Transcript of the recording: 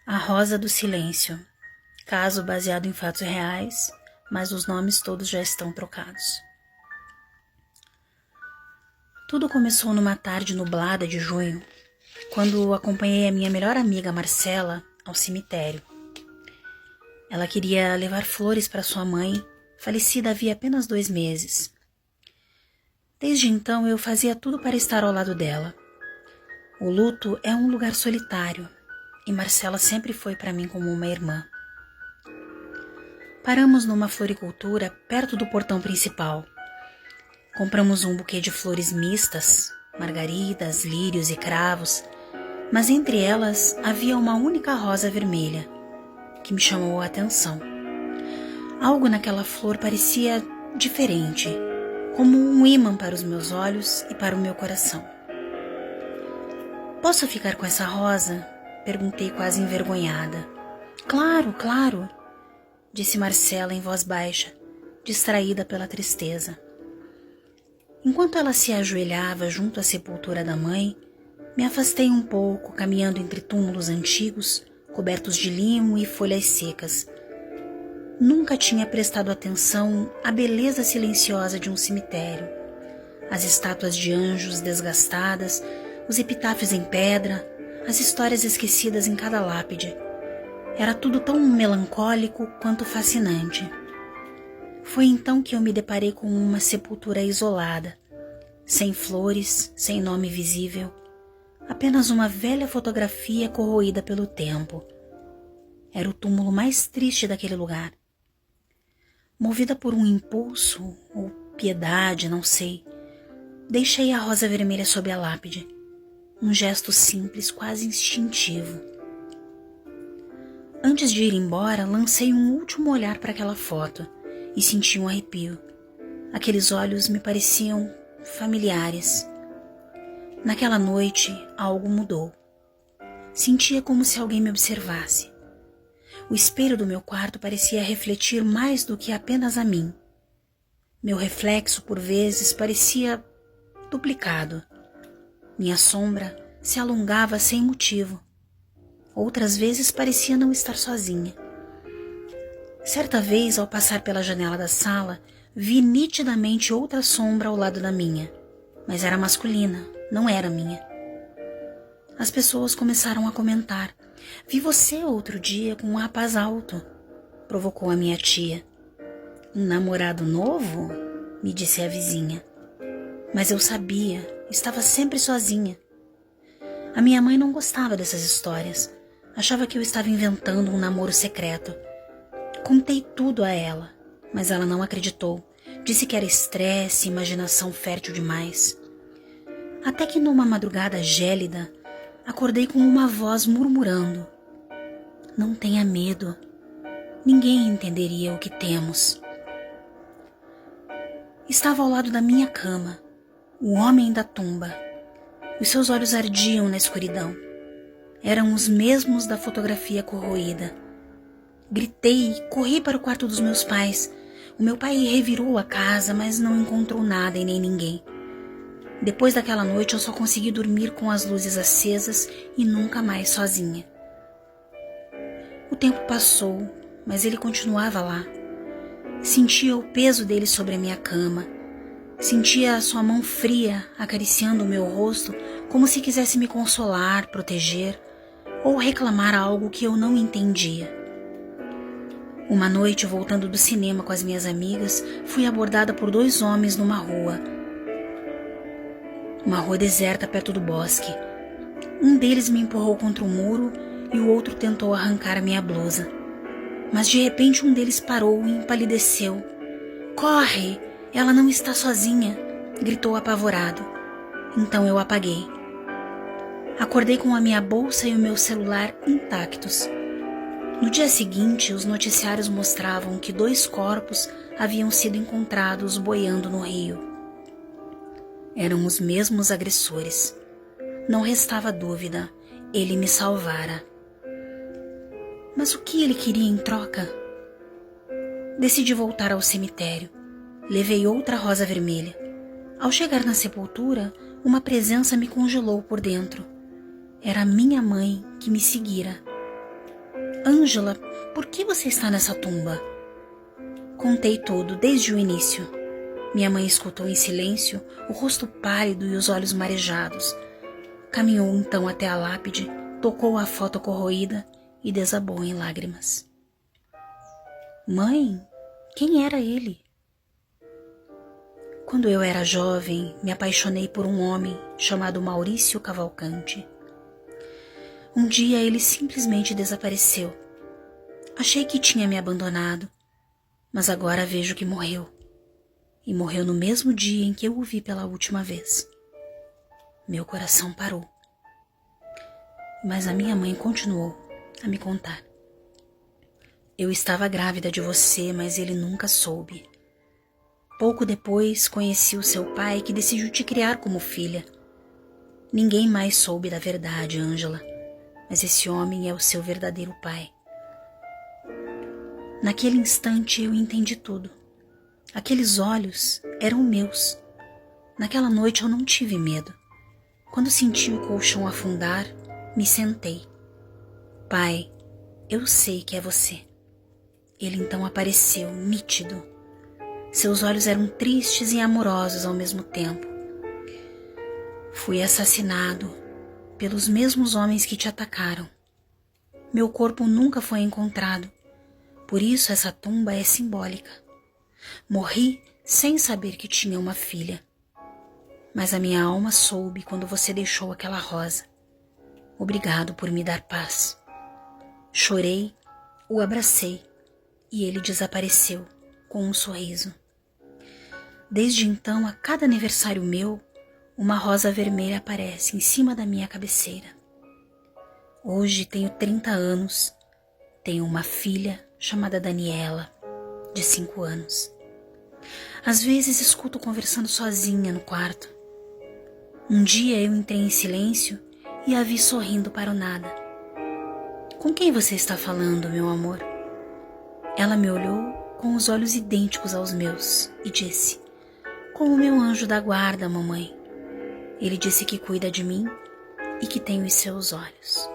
A Rosa do Silêncio. Caso baseado em fatos reais, mas os nomes todos já estão trocados. Tudo começou numa tarde nublada de junho, quando acompanhei a minha melhor amiga Marcela ao cemitério. Ela queria levar flores para sua mãe, falecida havia apenas 2 meses. Desde então eu fazia tudo para estar ao lado dela. O luto é um lugar solitário, e Marcela sempre foi para mim como uma irmã. Paramos numa floricultura perto do portão principal. Compramos um buquê de flores mistas, margaridas, lírios e cravos, mas entre elas havia uma única rosa vermelha, que me chamou a atenção. Algo naquela flor parecia diferente, como um ímã para os meus olhos e para o meu coração. "Posso ficar com essa rosa?" perguntei quase envergonhada. "Claro, claro", disse Marcela em voz baixa, distraída pela tristeza. Enquanto ela se ajoelhava junto à sepultura da mãe, me afastei um pouco, caminhando entre túmulos antigos, cobertos de limo e folhas secas. Nunca tinha prestado atenção à beleza silenciosa de um cemitério. As estátuas de anjos desgastadas, os epitáfios em pedra, as histórias esquecidas em cada lápide. Era tudo tão melancólico quanto fascinante. Foi então que eu me deparei com uma sepultura isolada, sem flores, sem nome visível, apenas uma velha fotografia corroída pelo tempo. Era o túmulo mais triste daquele lugar. Movida por um impulso ou piedade, não sei, deixei a rosa vermelha sob a lápide. Um gesto simples, quase instintivo. Antes de ir embora, lancei um último olhar para aquela foto e senti um arrepio. Aqueles olhos me pareciam familiares. Naquela noite, algo mudou. Sentia como se alguém me observasse. O espelho do meu quarto parecia refletir mais do que apenas a mim. Meu reflexo, por vezes, parecia duplicado. Minha sombra se alongava sem motivo. Outras vezes parecia não estar sozinha. Certa vez, ao passar pela janela da sala, vi nitidamente outra sombra ao lado da minha, mas era masculina, não era minha. As pessoas começaram a comentar. "Vi você outro dia com um rapaz alto", provocou a minha tia. "Um namorado novo?", me disse a vizinha. Mas eu sabia, estava sempre sozinha. A minha mãe não gostava dessas histórias. Achava que eu estava inventando um namoro secreto. Contei tudo a ela, mas ela não acreditou. Disse que era estresse, imaginação fértil demais. Até que numa madrugada gélida, acordei com uma voz murmurando: "Não tenha medo. Ninguém entenderia o que temos." Estava ao lado da minha cama, o homem da tumba. Os seus olhos ardiam na escuridão. Eram os mesmos da fotografia corroída. Gritei e corri para o quarto dos meus pais. O meu pai revirou a casa, mas não encontrou nada e nem ninguém. Depois daquela noite eu só consegui dormir com as luzes acesas e nunca mais sozinha. O tempo passou, mas ele continuava lá. Sentia o peso dele sobre a minha cama. Sentia a sua mão fria acariciando o meu rosto, como se quisesse me consolar, proteger ou reclamar algo que eu não entendia. Uma noite, voltando do cinema com as minhas amigas, fui abordada por 2 homens numa rua. Uma rua deserta perto do bosque. Um deles me empurrou contra o muro e o outro tentou arrancar a minha blusa. Mas de repente um deles parou e empalideceu. "Corre! Ela não está sozinha!", gritou apavorado. Então eu apaguei. Acordei com a minha bolsa e o meu celular intactos. No dia seguinte, os noticiários mostravam que 2 corpos haviam sido encontrados boiando no rio. Eram os mesmos agressores. Não restava dúvida, ele me salvara. Mas o que ele queria em troca? Decidi voltar ao cemitério. Levei outra rosa vermelha. Ao chegar na sepultura, uma presença me congelou por dentro. Era minha mãe que me seguira. Ângela, por que você está nessa tumba? Contei tudo, desde o início. Minha mãe escutou em silêncio, o rosto pálido e os olhos marejados. Caminhou então até a lápide, tocou a foto corroída e desabou em lágrimas. Mãe, quem era ele? Quando eu era jovem, me apaixonei por um homem chamado Maurício Cavalcante. Um dia ele simplesmente desapareceu. Achei que tinha me abandonado, mas agora vejo que morreu. E morreu no mesmo dia em que eu o vi pela última vez. Meu coração parou. Mas a minha mãe continuou a me contar. Eu estava grávida de você, mas ele nunca soube. Pouco depois, conheci o seu pai, que decidiu te criar como filha. Ninguém mais soube da verdade, Ângela, mas esse homem é o seu verdadeiro pai. Naquele instante eu entendi tudo. Aqueles olhos eram meus. Naquela noite eu não tive medo. Quando senti o colchão afundar, me sentei. Pai, eu sei que é você. Ele então apareceu, nítido. Seus olhos eram tristes e amorosos ao mesmo tempo. Fui assassinado pelos mesmos homens que te atacaram. Meu corpo nunca foi encontrado, por isso essa tumba é simbólica. Morri sem saber que tinha uma filha, mas a minha alma soube quando você deixou aquela rosa. Obrigado por me dar paz. Chorei, o abracei e ele desapareceu com um sorriso. Desde então, a cada aniversário meu, uma rosa vermelha aparece em cima da minha cabeceira. Hoje tenho 30 anos, tenho uma filha chamada Daniela, de 5 anos. Às vezes escuto conversando sozinha no quarto. Um dia eu entrei em silêncio e a vi sorrindo para o nada. Com quem você está falando, meu amor? Ela me olhou com os olhos idênticos aos meus e disse: com o meu anjo da guarda, mamãe. Ele disse que cuida de mim e que tem os seus olhos.